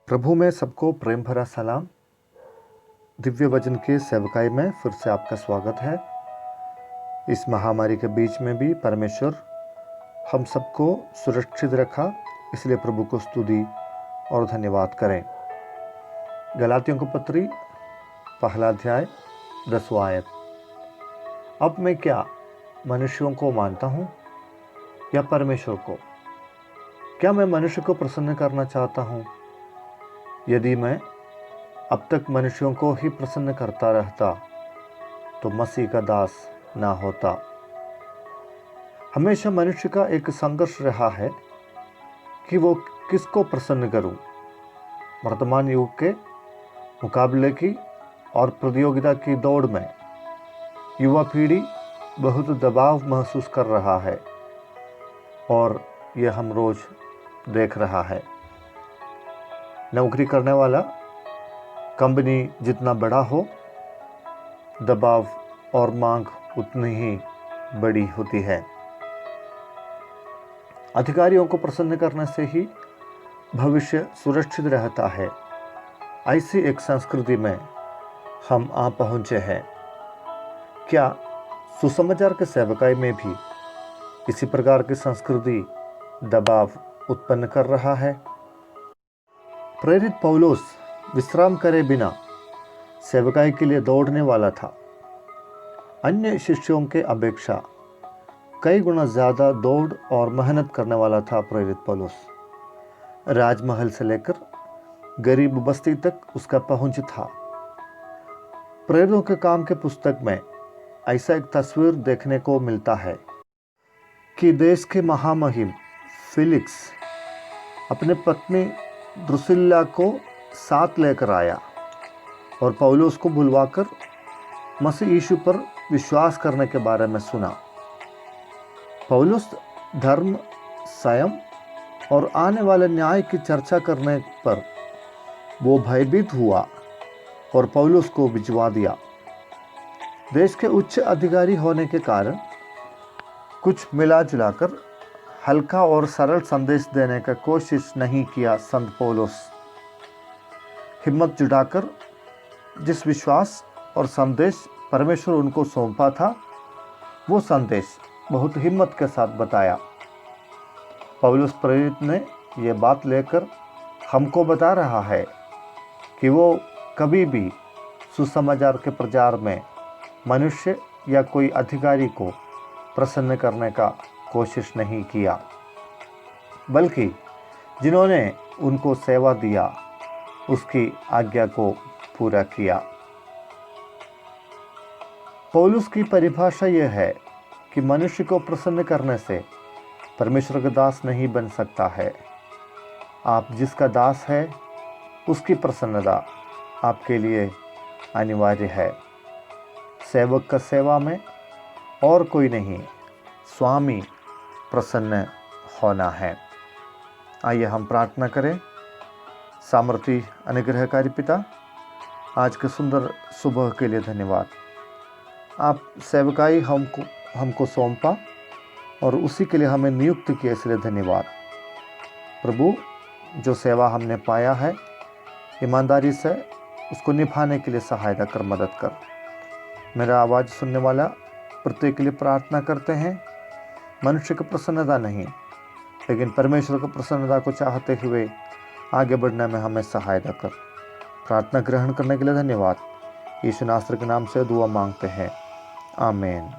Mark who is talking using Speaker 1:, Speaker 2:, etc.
Speaker 1: प्रभु में सबको प्रेम भरा सलाम। दिव्य वचन के सेवकाई में फिर से आपका स्वागत है। इस महामारी के बीच में भी परमेश्वर हम सबको सुरक्षित रखा, इसलिए प्रभु को स्तुति और धन्यवाद करें। गलातियों को पत्री पहला अध्याय 10वां आयत। अब मैं क्या मनुष्यों को मानता हूँ या परमेश्वर को? क्या मैं मनुष्य को प्रसन्न करना चाहता हूँ? यदि मैं अब तक मनुष्यों को ही प्रसन्न करता रहता तो मसीह का दास ना होता। हमेशा मनुष्य का एक संघर्ष रहा है कि वो किसको प्रसन्न करूं। वर्तमान युग के मुकाबले की और प्रतियोगिता की दौड़ में युवा पीढ़ी बहुत दबाव महसूस कर रहा है और यह हम रोज देख रहा है। नौकरी करने वाला कंपनी जितना बड़ा हो, दबाव और मांग उतनी ही बड़ी होती है। अधिकारियों को प्रसन्न करने से ही भविष्य सुरक्षित रहता है। ऐसी एक संस्कृति में हम आ पहुंचे हैं। क्या सुसमाचार के सेवकाई में भी इसी प्रकार की संस्कृति दबाव उत्पन्न कर रहा है? प्रेरित पौलुस विश्राम करे बिना सेवकाई के लिए दौड़ने वाला था। अन्य शिष्यों के अपेक्षा कई गुना ज़्यादा दौड़ और मेहनत करने वाला था प्रेरित पौलुस। राजमहल से लेकर गरीब बस्ती तक उसका पहुंच था। प्रेरितों के काम के पुस्तक में ऐसा एक तस्वीर देखने को मिलता है कि देश के महामहिम फिलिक्स अपने पत्नी द्रुसिल्ला को साथ लेकर आया और पौलुस को बुलवाकर मसीह यीशु पर विश्वास करने के बारे में सुना। पौलुस धर्म, संयम और आने वाले न्याय की चर्चा करने पर वो भयभीत हुआ और पौलुस को भिजवा दिया। देश के उच्च अधिकारी होने के कारण कुछ मिला जुलाकर हल्का और सरल संदेश देने का कोशिश नहीं किया। संत पौलुस हिम्मत जुटाकर जिस विश्वास और संदेश परमेश्वर उनको सौंपा था, वो संदेश बहुत हिम्मत के साथ बताया। पौलुस प्रेरित ने ये बात लेकर हमको बता रहा है कि वो कभी भी सुसमाचार के प्रचार में मनुष्य या कोई अधिकारी को प्रसन्न करने का कोशिश नहीं किया, बल्कि जिन्होंने उनको सेवा दिया उसकी आज्ञा को पूरा किया। पौलुस की परिभाषा यह है कि मनुष्य को प्रसन्न करने से परमेश्वर का दास नहीं बन सकता है। आप जिसका दास है उसकी प्रसन्नता आपके लिए अनिवार्य है। सेवक का सेवा में और कोई नहीं, स्वामी प्रसन्न होना है। आइए हम प्रार्थना करें। सामर्थी अनुग्रहकारी पिता, आज के सुंदर सुबह के लिए धन्यवाद। आप सेवकाई हमको सौंपा और उसी के लिए हमें नियुक्त किया, इसलिए धन्यवाद। प्रभु, जो सेवा हमने पाया है ईमानदारी से उसको निभाने के लिए सहायता कर, मदद कर। मेरा आवाज़ सुनने वाला प्रत्येक के लिए प्रार्थना करते हैं। मनुष्य की प्रसन्नता नहीं, लेकिन परमेश्वर की प्रसन्नता को चाहते हुए आगे बढ़ने में हमें सहायता कर। प्रार्थना ग्रहण करने के लिए धन्यवाद। यीशु नासरी के नाम से दुआ मांगते हैं, आमीन।